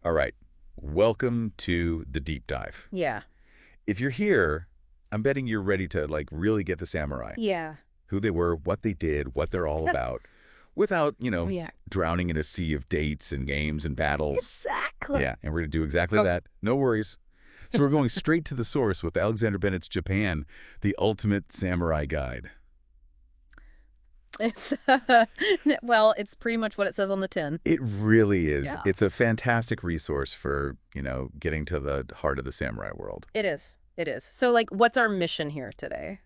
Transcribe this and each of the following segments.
All right. Welcome to the deep dive. Yeah. If you're here, I'm betting you're ready to really get the samurai. Yeah. Who they were, what they did, what they're all about, without, Yeah. drowning in a sea of dates and games and battles. Exactly. Yeah, and we're going to do exactly that. No worries. So we're going straight to the source with Alexander Bennett's Japan, the ultimate samurai guide. It's well, it's pretty much what it says on the tin. It really is. Yeah. It's a fantastic resource for, getting to the heart of the samurai world. It is. It is. So, what's our mission here today?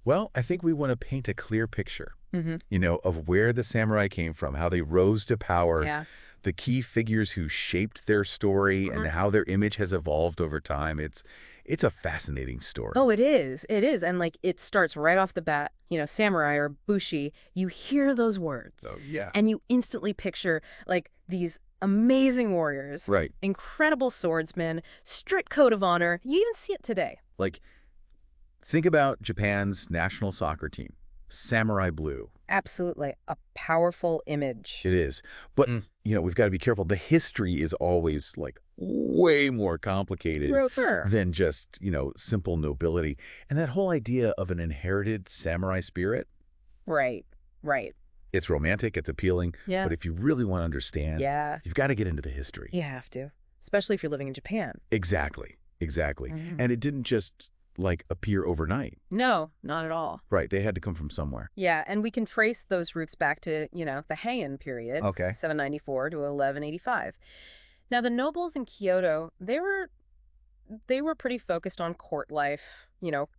Well, I think we want to paint a clear picture, Mm-hmm. of where the samurai came from, how they rose to power, Yeah. the key figures who shaped their story, and how their image has evolved over time. It's a fascinating story. Oh, it is. It is. And it starts right off the bat, samurai or bushi, you hear those words. Oh, yeah. And you instantly picture these amazing warriors, Right. incredible swordsmen, strict code of honor. You even see it today. Think about Japan's national soccer team, Samurai Blue. Absolutely. A powerful image. It is. But, we've got to be careful. The history is always, way more complicated Sure. than just, simple nobility. And that whole idea of an inherited samurai spirit, Right. Right. it's romantic, it's appealing. Yeah. But if you really want to understand, Yeah. you've got to get into the history. You have to. Especially if you're living in Japan. Exactly. Exactly. Mhm. And it didn't just, appear overnight. No, not at all. Right. They had to come from somewhere. Yeah, and we can trace those roots back to, the Heian period, Okay. 794 to 1185. Now, the nobles in Kyoto, they were pretty focused on court life,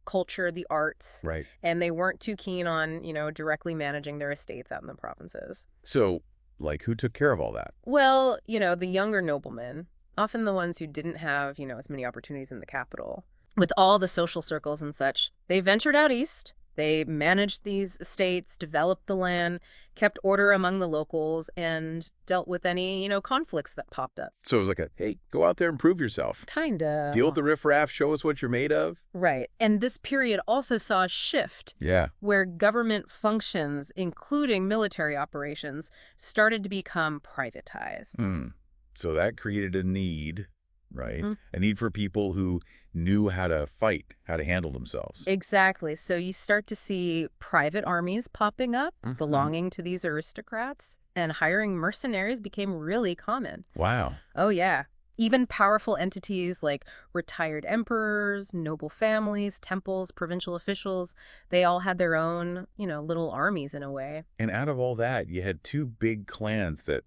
culture, the arts, Right. and they weren't too keen on, directly managing their estates out in the provinces. So, who took care of all that? Well, the younger noblemen, often the ones who didn't have, as many opportunities in the capital, with all the social circles and such, they ventured out east. They managed these estates, developed the land, kept order among the locals, and dealt with any, conflicts that popped up. So it was hey, go out there and prove yourself. Kinda. Deal with the riffraff, show us what you're made of. Right. And this period also saw a shift Yeah. where government functions, including military operations, started to become privatized. So that created a need, right? Mhm. A need for people who knew how to fight, how to handle themselves. Exactly. So you start to see private armies popping up, belonging to these aristocrats, and hiring mercenaries became really common. Wow. Oh, yeah. Even powerful entities like retired emperors, noble families, temples, provincial officials, they all had their own, little armies in a way. And out of all that, you had two big clans that,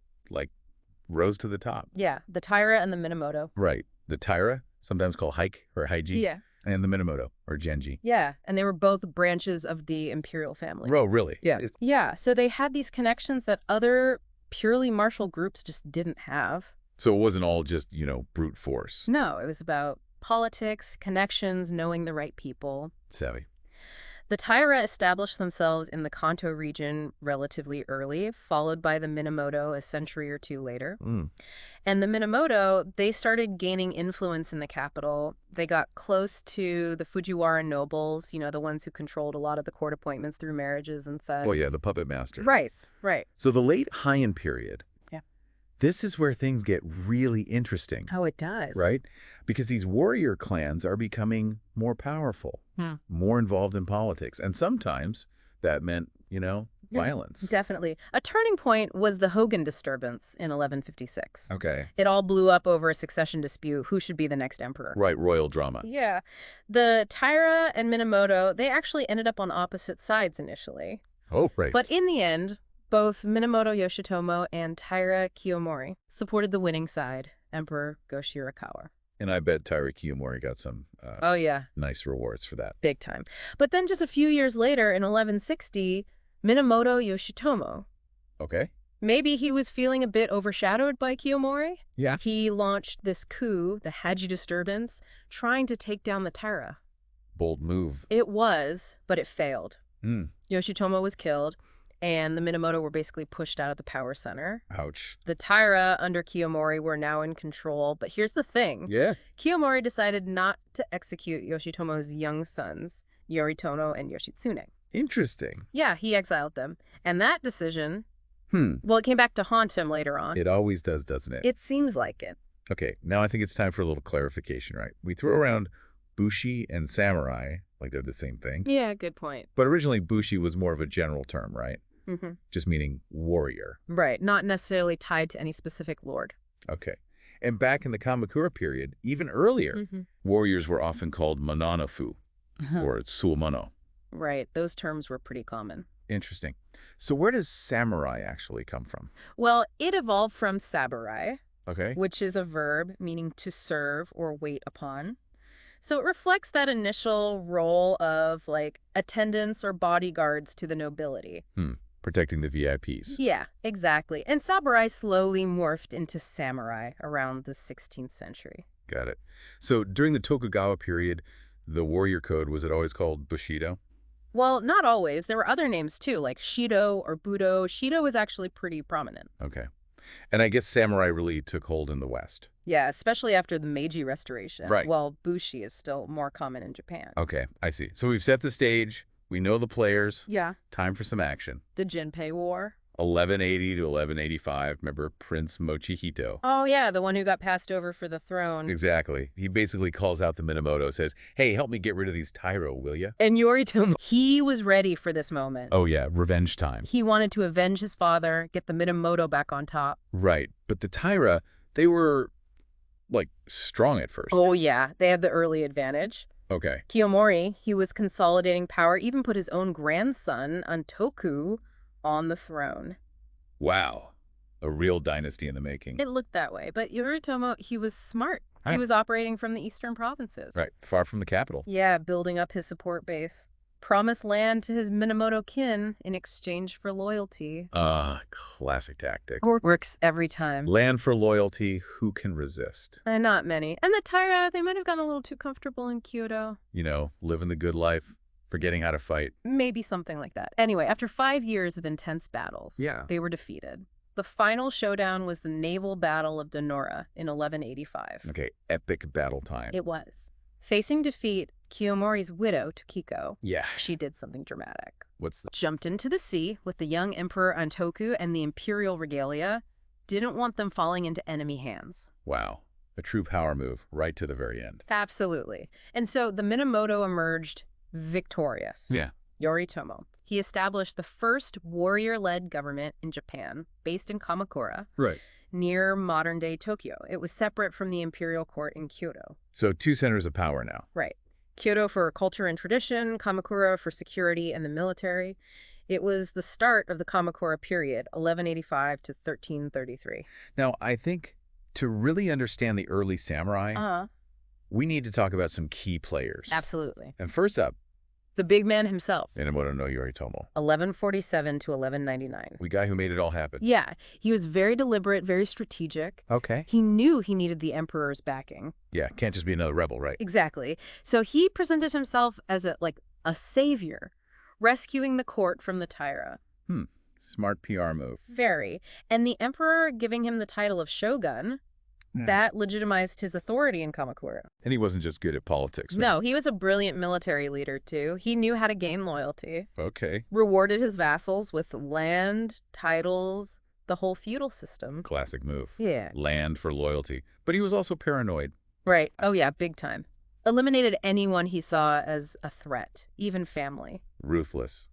rose to the top. Yeah, the Taira and the Minamoto. Right. The Taira, sometimes called Hike or Haiji. Yeah. And the Minamoto or Genji. Yeah, and they were both branches of the imperial family. Oh, really? Yeah. Yeah, so they had these connections that other purely martial groups just didn't have. So it wasn't all just, brute force. No, it was about politics, connections, knowing the right people. Savvy. The Taira established themselves in the Kanto region relatively early, followed by the Minamoto a century or two later. And the Minamoto, they started gaining influence in the capital. They got close to the Fujiwara nobles, the ones who controlled a lot of the court appointments through marriages and such. Oh, yeah, the puppet master. Right, right. So the late Heian period. Yeah. This is where things get really interesting. Oh, it does. Right? Because these warrior clans are becoming more powerful, more involved in politics. And sometimes that meant, violence. Definitely. A turning point was the Hogan disturbance in 1156. Okay. It all blew up over a succession dispute, who should be the next emperor. Right, royal drama. Yeah. The Taira and Minamoto, they actually ended up on opposite sides initially. Oh, right. But in the end, both Minamoto Yoshitomo and Taira Kiyomori supported the winning side, Emperor Go-Shirakawa. And I bet Taira Kiyomori got some Oh, yeah. nice rewards for that. Big time. But then just a few years later, in 1160, Minamoto Yoshitomo. Okay. Maybe he was feeling a bit overshadowed by Kiyomori. Yeah. He launched this coup, the Haji disturbance, trying to take down the Taira. Bold move. It was, but it failed. Yoshitomo was killed, and the Minamoto were basically pushed out of the power center. Ouch. The Taira under Kiyomori were now in control, but here's the thing. Yeah. Kiyomori decided not to execute Yoshitomo's young sons, Yoritomo and Yoshitsune. Interesting. Yeah, he exiled them. And that decision, well, it came back to haunt him later on. It always does, doesn't it? It seems like it. Okay, now I think it's time for a little clarification, right? We throw around bushi and samurai like they're the same thing. Yeah, good point. But originally, bushi was more of a general term, right? Just meaning warrior. Right, not necessarily tied to any specific lord. Okay. And back in the Kamakura period, even earlier, warriors were often called mananafu or tsumono. Right, those terms were pretty common. Interesting. So where does samurai actually come from? Well, it evolved from saburai, Okay. which is a verb meaning to serve or wait upon. So it reflects that initial role of, like, attendants or bodyguards to the nobility. Protecting the VIPs. Yeah, exactly. And samurai slowly morphed into samurai around the 16th century. Got it. So during the Tokugawa period, the warrior code, was it always called Bushido? Well, not always. There were other names too, like Shido or Budo. Shido was actually pretty prominent. Okay. And I guess samurai really took hold in the West. Yeah, especially after the Meiji Restoration. Right. While Bushi is still more common in Japan. Okay, I see. So we've set the stage. We know the players. Yeah. Time for some action. The Jinpei War. 1180 to 1185. Remember Prince Mochihito? Oh, yeah, the one who got passed over for the throne. Exactly. He basically calls out the Minamoto, says, hey, help me get rid of these Tairo, will ya? And Yoritomo, he was ready for this moment. Oh, yeah, revenge time. He wanted to avenge his father, get the Minamoto back on top. Right. But the Taira, they were, like, strong at first. Oh, yeah, they had the early advantage. Okay. Kiyomori, he was consolidating power, even put his own grandson, Antoku, on the throne. Wow. A real dynasty in the making. It looked that way. But Yoritomo, he was smart. Right. He was operating from the eastern provinces. Right. Far from the capital. Yeah, building up his support base. Promised land to his Minamoto kin in exchange for loyalty. Classic tactic. Works every time. Land for loyalty, who can resist? Not many. And the Taira, they might have gotten a little too comfortable in Kyudo. You know, living the good life, forgetting how to fight. Maybe something like that. Anyway, after 5 years of intense battles, they were defeated. The final showdown was the naval battle of Donora in 1185. Okay, epic battle time. It was. Facing defeat, Kiyomori's widow, Tokiko, Yeah. she did something dramatic. What's the... Jumped into the sea with the young Emperor Antoku and the imperial regalia, didn't want them falling into enemy hands. Wow. A true power move, right to the very end. Absolutely. And so the Minamoto emerged victorious. Yeah. Yoritomo. He established the first warrior-led government in Japan, based in Kamakura, Right. near modern-day Tokyo. It was separate from the imperial court in Kyoto. So 2 centers of power now. Right. Kyoto for culture and tradition, Kamakura for security and the military. It was the start of the Kamakura period, 1185 to 1333. Now, I think to really understand the early samurai, we need to talk about some key players. Absolutely. And first up, the big man himself. Minamoto no Yoritomo. 1147 to 1199. The guy who made it all happen. Yeah, he was very deliberate, very strategic. Okay. He knew he needed the emperor's backing. Yeah, can't just be another rebel, right? Exactly. So he presented himself as a savior, rescuing the court from the Taira. Smart PR move. Very. And the emperor giving him the title of shogun, that legitimized his authority in Kamakura. And he wasn't just good at politics. Right? No, he was a brilliant military leader, too. He knew how to gain loyalty. Okay. Rewarded his vassals with land, titles, the whole feudal system. Classic move. Yeah. Land for loyalty. But he was also paranoid. Right. Oh, yeah, big time. Eliminated anyone he saw as a threat, even family. Ruthless.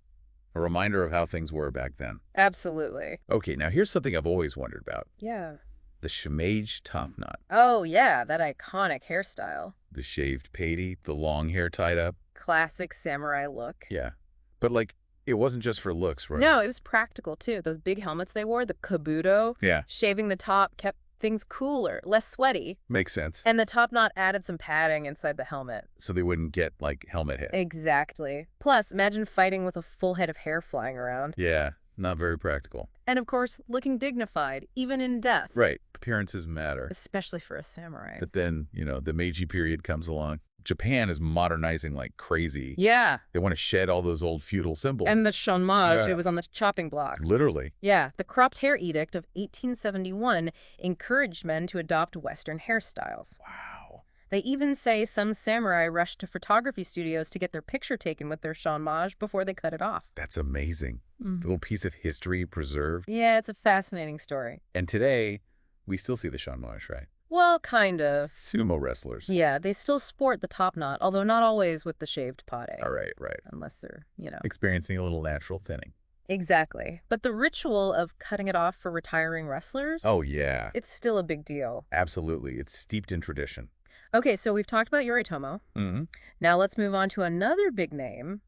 A reminder of how things were back then. Absolutely. Okay, now here's something I've always wondered about. Yeah. The shimage top knot. Oh, yeah, that iconic hairstyle. The shaved patey, the long hair tied up. Classic samurai look. Yeah. But, like, it wasn't just for looks, right? No, it was practical, too. Those big helmets they wore, the Budo. Yeah. Shaving the top kept things cooler, less sweaty. Makes sense. And the top knot added some padding inside the helmet. So they wouldn't get, like, helmet hit. Exactly. Plus, imagine fighting with a full head of hair flying around. Yeah, not very practical. And, of course, looking dignified, even in death. Right. Appearances matter. Especially for a samurai. But then, you know, the Meiji period comes along. Japan is modernizing like crazy. Yeah. They want to shed all those old feudal symbols. And the shonmage, Yeah. it was on the chopping block. Literally. Yeah. The cropped hair edict of 1871 encouraged men to adopt Western hairstyles. Wow. They even say some samurai rushed to photography studios to get their picture taken with their shonmage before they cut it off. That's amazing. The little piece of history preserved. Yeah, it's a fascinating story. And today, we still see the chômage, right? Well, kind of. Sumo wrestlers. Yeah, they still sport the top knot, although not always with the shaved pate. All right, right. Unless they're, Experiencing a little natural thinning. Exactly. But the ritual of cutting it off for retiring wrestlers? Oh, yeah. It's still a big deal. Absolutely. It's steeped in tradition. Okay, so we've talked about Yoritomo. Mm-hmm. Now let's move on to another big name,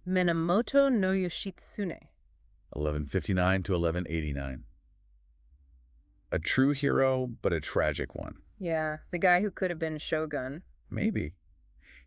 Minamoto no Yoshitsune. 1159 to 1189. A true hero, but a tragic one. Yeah, the guy who could have been shogun. Maybe.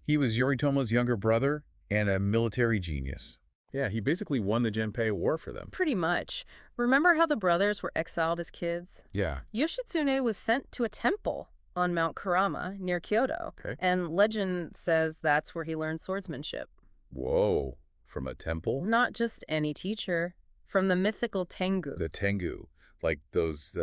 He was Yoritomo's younger brother and a military genius. Yeah, he basically won the Genpei War for them. Pretty much. Remember how the brothers were exiled as kids? Yeah. Yoshitsune was sent to a temple on Mount Kurama near Kyudo. Okay. And legend says that's where he learned swordsmanship. Whoa. From a temple? Not just any teacher. From the mythical Tengu. The Tengu. Like those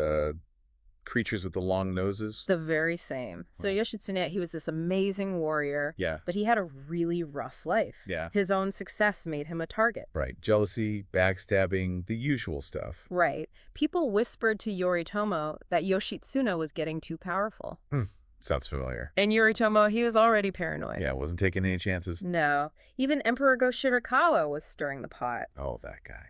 creatures with the long noses? The very same. So Yoshitsune, he was this amazing warrior. Yeah. But he had a really rough life. Yeah. His own success made him a target. Right. Jealousy, backstabbing, the usual stuff. Right. People whispered to Yoritomo that Yoshitsune was getting too powerful. Sounds familiar. And Yoritomo, he was already paranoid. Yeah, wasn't taking any chances. No. Even Emperor Go-Shirakawa was stirring the pot. Oh, that guy.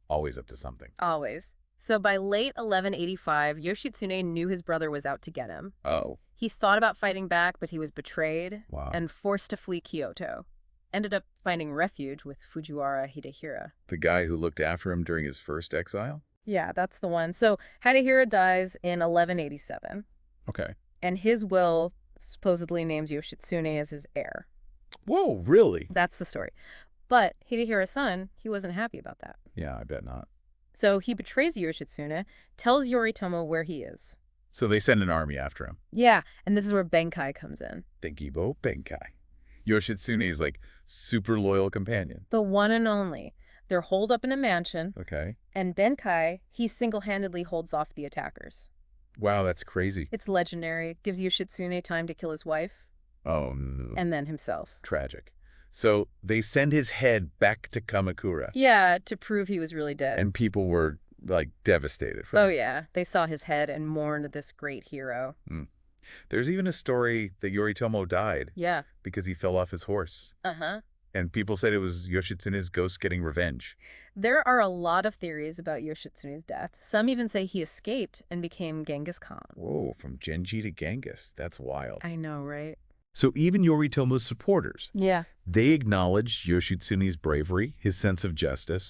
Always up to something. Always. So by late 1185, Yoshitsune knew his brother was out to get him. Oh. He thought about fighting back, but he was betrayed Wow. and forced to flee Kyoto. Ended up finding refuge with Fujiwara Hidehira. The guy who looked after him during his first exile? Yeah, that's the one. So Hidehira dies in 1187. Okay. And his will supposedly names Yoshitsune as his heir. Whoa, really? That's the story. But Hidehira's son, he wasn't happy about that. Yeah, I bet not. So he betrays Yoshitsune, tells Yoritomo where he is. So they send an army after him. Yeah, and this is where Benkai comes in. Denkibo Benkai. Yoshitsune is like super loyal companion. The one and only. They're holed up in a mansion, Okay. and Benkai, he single-handedly holds off the attackers. Wow, that's crazy. It's legendary. Gives Yoshitsune time to kill his wife. Oh, no. And then himself. Tragic. So they send his head back to Kamakura. Yeah, to prove he was really dead. And people were, like, devastated. Oh, yeah. They saw his head and mourned this great hero. There's even a story that Yoritomo died. Yeah. Because he fell off his horse. Uh-huh. And people said it was Yoshitsune's ghost getting revenge. There are a lot of theories about Yoshitsune's death. Some even say he escaped and became Genghis Khan. Whoa, from Genji to Genghis. That's wild. I know, right? So even Yoritomo's supporters, Yeah. they acknowledged Yoshitsune's bravery, his sense of justice,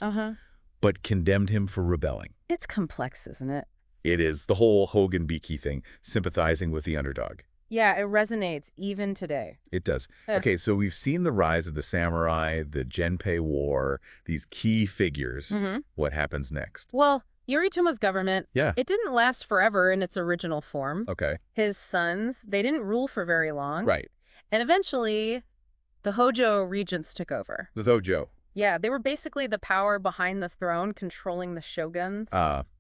but condemned him for rebelling. It's complex, isn't it? It is the whole Hogan Beaky thing, sympathizing with the underdog. Yeah, it resonates even today. It does. Okay, so we've seen the rise of the samurai, the Genpei War, these key figures. What happens next? Well, Yoritomo's government, Yeah. it didn't last forever in its original form. Okay. His sons, they didn't rule for very long. Right. And eventually, the Hojo regents took over. The dojo. Yeah, they were basically the power behind the throne, controlling the shoguns.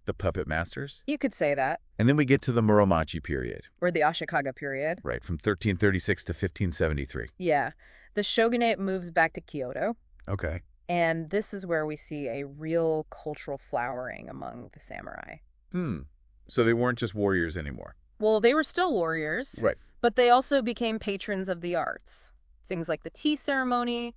The puppet masters. You could say that. And then we get to the Muromachi period. Or the Ashikaga period. Right, from 1336 to 1573. Yeah. The shogunate moves back to Kyoto. Okay. And this is where we see a real cultural flowering among the samurai. So they weren't just warriors anymore. Well, they were still warriors. Right. But they also became patrons of the arts. Things like the tea ceremony,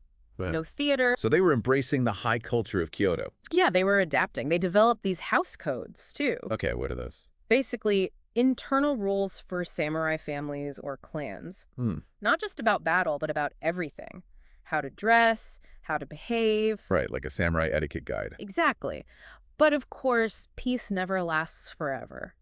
theater. So they were embracing the high culture of Kyoto. Yeah, they were adapting. They developed these house codes, too. Okay, what are those? Basically, internal rules for samurai families or clans. Not just about battle, but about everything. How to dress, how to behave. Right, like a samurai etiquette guide. Exactly. But of course, peace never lasts forever.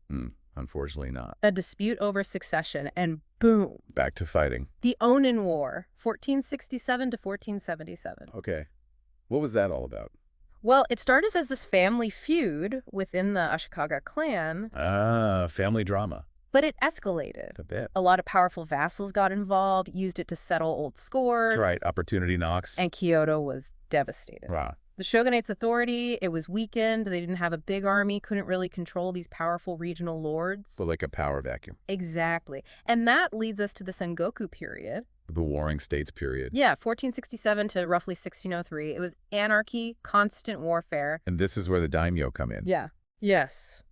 Unfortunately not. A dispute over succession, and boom. Back to fighting. The Onin War, 1467 to 1477. Okay. What was that all about? Well, it started as this family feud within the Ashikaga clan. Family drama. But it escalated. A bit. A lot of powerful vassals got involved, used it to settle old scores. Right, opportunity knocks. And Kyoto was devastated. Wow. The shogunate's authority, it was weakened. They didn't have a big army, couldn't really control these powerful regional lords. So like a power vacuum. Exactly. And that leads us to the Sengoku period. The Warring States period. Yeah, 1467 to roughly 1603. It was anarchy, constant warfare. And this is where the daimyo come in. Yeah. Yes.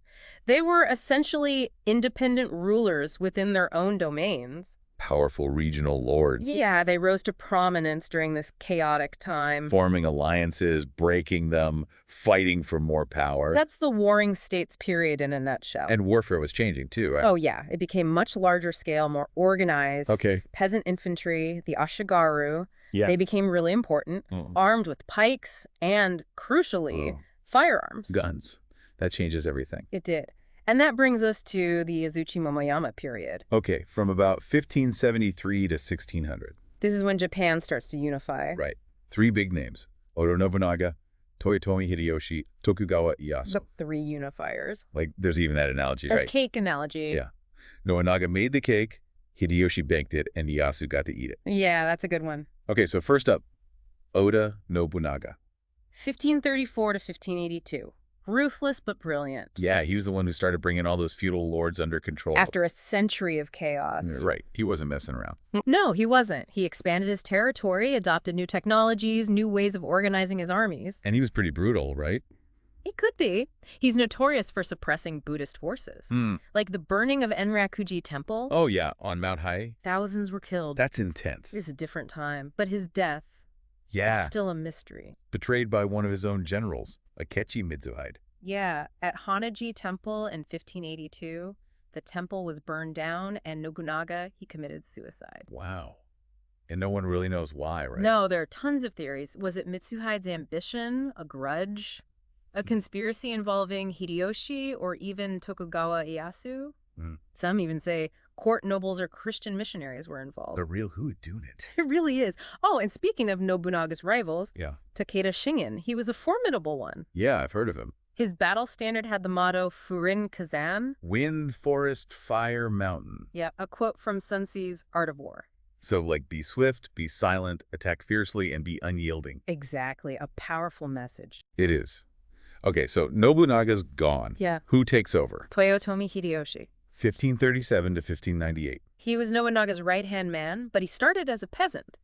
They were essentially independent rulers within their own domains. Powerful regional lords. Yeah, they rose to prominence during this chaotic time. Forming alliances, breaking them, fighting for more power. That's the Warring States period in a nutshell. And warfare was changing too, right? Oh, yeah. It became much larger scale, more organized. Okay. Peasant infantry, the Ashigaru, Yeah. they became really important, armed with pikes and, crucially, firearms. Guns. That changes everything. It did. And that brings us to the Azuchi Momoyama period. Okay, from about 1573 to 1600. This is when Japan starts to unify. Right. 3 big names. Oda Nobunaga, Toyotomi Hideyoshi, Tokugawa Ieyasu. The 3 unifiers. Like, there's even that analogy, That's right? cake analogy. Yeah. Nobunaga made the cake, Hideyoshi baked it, and Ieyasu got to eat it. Yeah, that's a good one. Okay, so first up, Oda Nobunaga. 1534 to 1582. Ruthless but brilliant. Yeah, he was the one who started bringing all those feudal lords under control. After a century of chaos. Right. He wasn't messing around. No, he wasn't. He expanded his territory, adopted new technologies, new ways of organizing his armies. And he was pretty brutal, right? He could be. He's notorious for suppressing Buddhist forces. Like the burning of Enrakuji Temple. Oh, yeah, on Mount Hai. Thousands were killed. That's intense. It's a different time. But his death, Yeah. it's still a mystery. Betrayed by one of his own generals, Akechi Mitsuhide. Yeah, at Hanaji Temple in 1582, the temple was burned down, and Nobunaga, he committed suicide. Wow. And no one really knows why, right? No, there are tons of theories. Was it Mitsuhide's ambition, a grudge, a conspiracy involving Hideyoshi, or even Tokugawa Ieyasu? Some even say court nobles or Christian missionaries were involved. The real whodunit. It really is. Oh, and speaking of Nobunaga's rivals, Yeah. Takeda Shingen, he was a formidable one. Yeah, I've heard of him. His battle standard had the motto Furin Kazan. Wind, forest, fire, mountain. Yeah, a quote from Sun Tzu's Art of War. So, like, be swift, be silent, attack fiercely, and be unyielding. Exactly, a powerful message. It is. Okay, so Nobunaga's gone. Yeah. Who takes over? Toyotomi Hideyoshi. 1537 to 1598. He was Nobunaga's right-hand man, but he started as a peasant.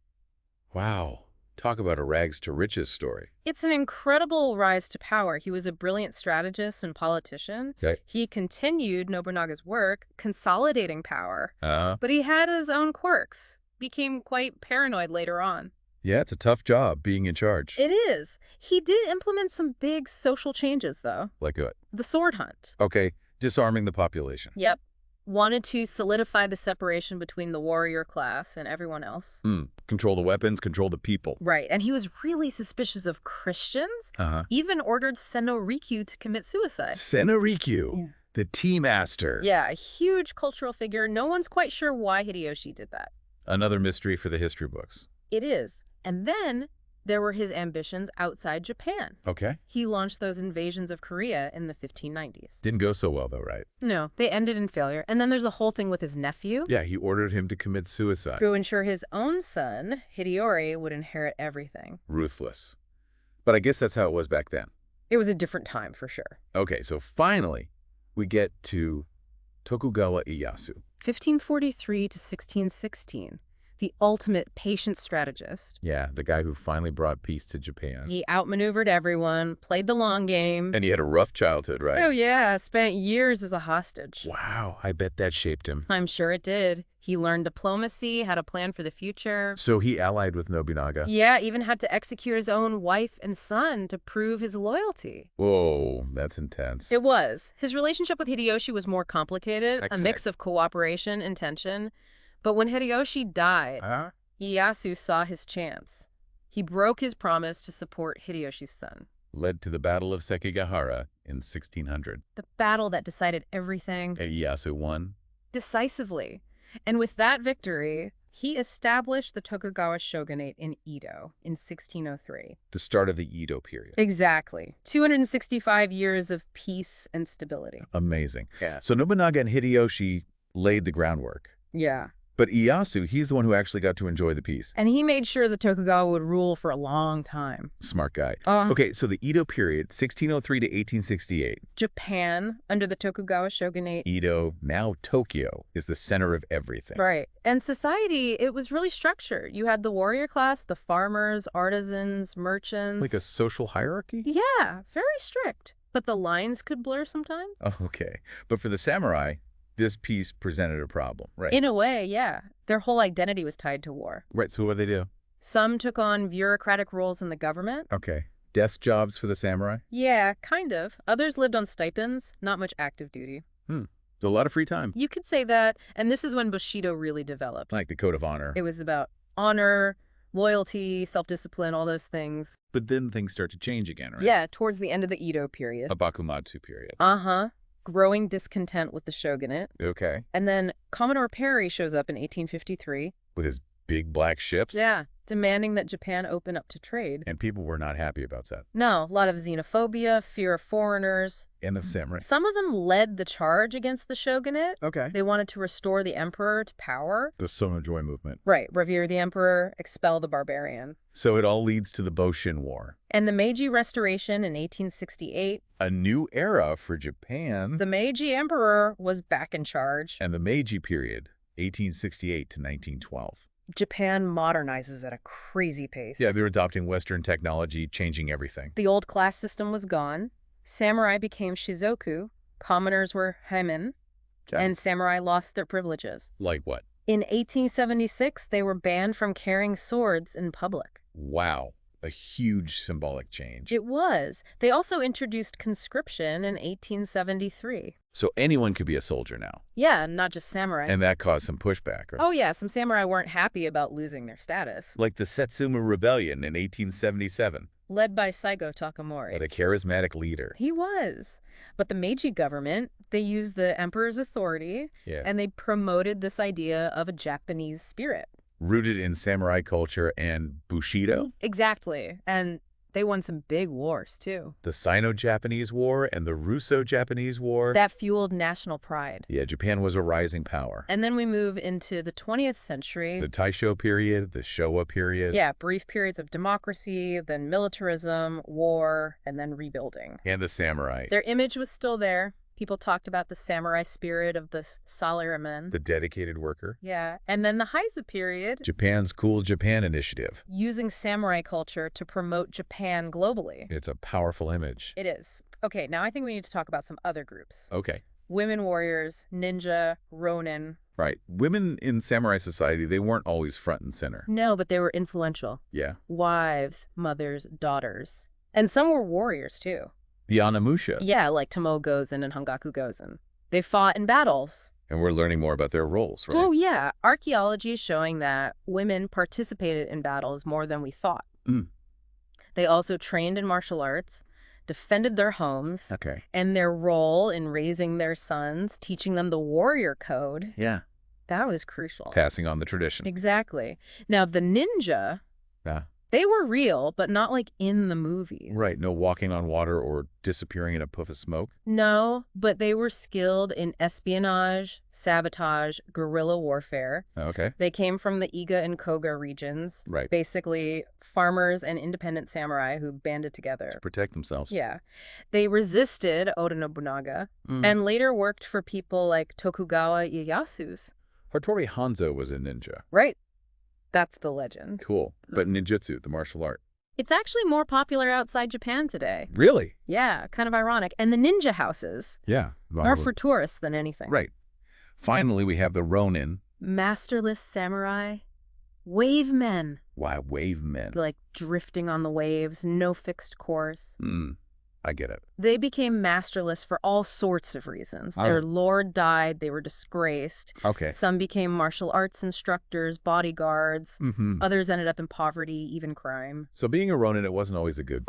Wow. Talk about a rags to riches story. It's an incredible rise to power. He was a brilliant strategist and politician. Okay. He continued Nobunaga's work, consolidating power. Uh-huh. But he had his own quirks. Became quite paranoid later on. Yeah, it's a tough job being in charge. It is. He did implement some big social changes, though. Like what? The sword hunt. Okay, disarming the population. Yep. Wanted to solidify the separation between the warrior class and everyone else. Control the weapons, control the people. Right, and he was really suspicious of Christians. Uh-huh. Even ordered Senorikyu to commit suicide. Senorikyu, the tea master. Yeah, a huge cultural figure. No one's quite sure why Hideyoshi did that. Another mystery for the history books. It is. And then there were his ambitions outside Japan. Okay. He launched those invasions of Korea in the 1590s. Didn't go so well, though, right? No, they ended in failure. And then there's a whole thing with his nephew. Yeah, he ordered him to commit suicide. To ensure his own son, Hideyori, would inherit everything. Ruthless. But I guess that's how it was back then. It was a different time, for sure. Okay, so finally, we get to Tokugawa Ieyasu. 1543 to 1616. The ultimate patient strategist. Yeah, the guy who finally brought peace to Japan. He outmaneuvered everyone, played the long game. And he had a rough childhood, right? Oh, yeah. Spent years as a hostage. Wow, I bet that shaped him. I'm sure it did. He learned diplomacy, had a plan for the future. So he allied with Nobunaga? Yeah, even had to execute his own wife and son to prove his loyalty. Whoa, that's intense. It was. His relationship with Hideyoshi was more complicated, a mix of cooperation and tension. But when Hideyoshi died, Ieyasu saw his chance. He broke his promise to support Hideyoshi's son. Led to the Battle of Sekigahara in 1600. The battle that decided everything. And Ieyasu won? Decisively. And with that victory, he established the Tokugawa shogunate in Edo in 1603. The start of the Edo period. Exactly. 265 years of peace and stability. Amazing. Yeah. So Nobunaga and Hideyoshi laid the groundwork. Yeah. But Ieyasu, he's the one who actually got to enjoy the peace. And he made sure the Tokugawa would rule for a long time. Smart guy. Okay, so the Edo period, 1603 to 1868. Japan, under the Tokugawa shogunate. Edo, now Tokyo, is the center of everything. Right. And society, it was really structured. You had the warrior class, the farmers, artisans, merchants. Like a social hierarchy? Yeah, very strict. But the lines could blur sometimes? Oh, okay. But for the samurai, this piece presented a problem, right? In a way, yeah. Their whole identity was tied to war. Right, so what do they do? Some took on bureaucratic roles in the government. Okay. Desk jobs for the samurai? Yeah, kind of. Others lived on stipends, not much active duty. So a lot of free time. You could say that, and this is when Bushido really developed. Like the code of honor. It was about honor, loyalty, self-discipline, all those things. But then things start to change again, right? Yeah, towards the end of the Edo period. A Bakumatsu period. Uh-huh. Growing discontent with the shogunate. Okay. And then Commodore Perry shows up in 1853. With his big black ships? Yeah, demanding that Japan open up to trade. And people were not happy about that. No, a lot of xenophobia, fear of foreigners. And the samurai. Some of them led the charge against the shogunate. Okay. They wanted to restore the emperor to power. The Sonojoy movement. Right, revere the emperor, expel the barbarian. So it all leads to the Boshin War. And the Meiji Restoration in 1868. A new era for Japan. The Meiji emperor was back in charge. And the Meiji period, 1868 to 1912. Japan modernizes at a crazy pace. Yeah, they're adopting Western technology, changing everything. The old class system was gone. Samurai became shizoku. Commoners were heimin. Okay. And samurai lost their privileges. Like what? In 1876, they were banned from carrying swords in public. Wow. A huge symbolic change. It was. They also introduced conscription in 1873. So anyone could be a soldier now. Yeah, not just samurai. And that caused some pushback. Right? Oh yeah, some samurai weren't happy about losing their status. Like the Setsuma Rebellion in 1877. Led by Saigo Takamori. The charismatic leader. He was. But the Meiji government, they used the emperor's authority, and they promoted this idea of a Japanese spirit. Rooted in samurai culture and Bushido? Exactly. And they won some big wars, too. The Sino-Japanese War and the Russo-Japanese War. That fueled national pride. Yeah, Japan was a rising power. And then we move into the 20th century. The Taisho period, the Showa period. Yeah, brief periods of democracy, then militarism, war, and then rebuilding. And the samurai. Their image was still there. People talked about the samurai spirit of the salaryman. The dedicated worker. Yeah. And then the Heisei period. Japan's Cool Japan initiative. Using samurai culture to promote Japan globally. It's a powerful image. It is. Okay, now I think we need to talk about some other groups. Okay. Women warriors, ninja, ronin. Right. Women in samurai society, they weren't always front and center. No, but they were influential. Yeah. Wives, mothers, daughters. And some were warriors, too. The Anamusha. Yeah, like Tomo Gozen and Hangaku Gozen. They fought in battles. And we're learning more about their roles, right? Oh, yeah. Archaeology is showing that women participated in battles more than we thought. They also trained in martial arts, defended their homes, and their role in raising their sons, teaching them the warrior code. Yeah. That was crucial. Passing on the tradition. Exactly. Now, the ninja... Yeah. They were real, but not like in the movies. Right. No walking on water or disappearing in a puff of smoke. No, but they were skilled in espionage, sabotage, guerrilla warfare. Okay. They came from the Iga and Koga regions. Right. Basically, farmers and independent samurai who banded together. To protect themselves. Yeah. They resisted Oda Nobunaga and later worked for people like Tokugawa Ieyasu's. Hattori Hanzo was a ninja. Right. That's the legend. Cool. But ninjutsu, the martial art. It's actually more popular outside Japan today. Really? Yeah, kind of ironic. And the ninja houses are for tourists than anything. Right. Finally, we have the Ronin. Masterless samurai. Wave men. Why wave men? Like drifting on the waves, no fixed course. I get it. They became masterless for all sorts of reasons. Their lord died, they were disgraced. Okay. Some became martial arts instructors, bodyguards. Others ended up in poverty, even crime. So being a Ronin, it wasn't always a good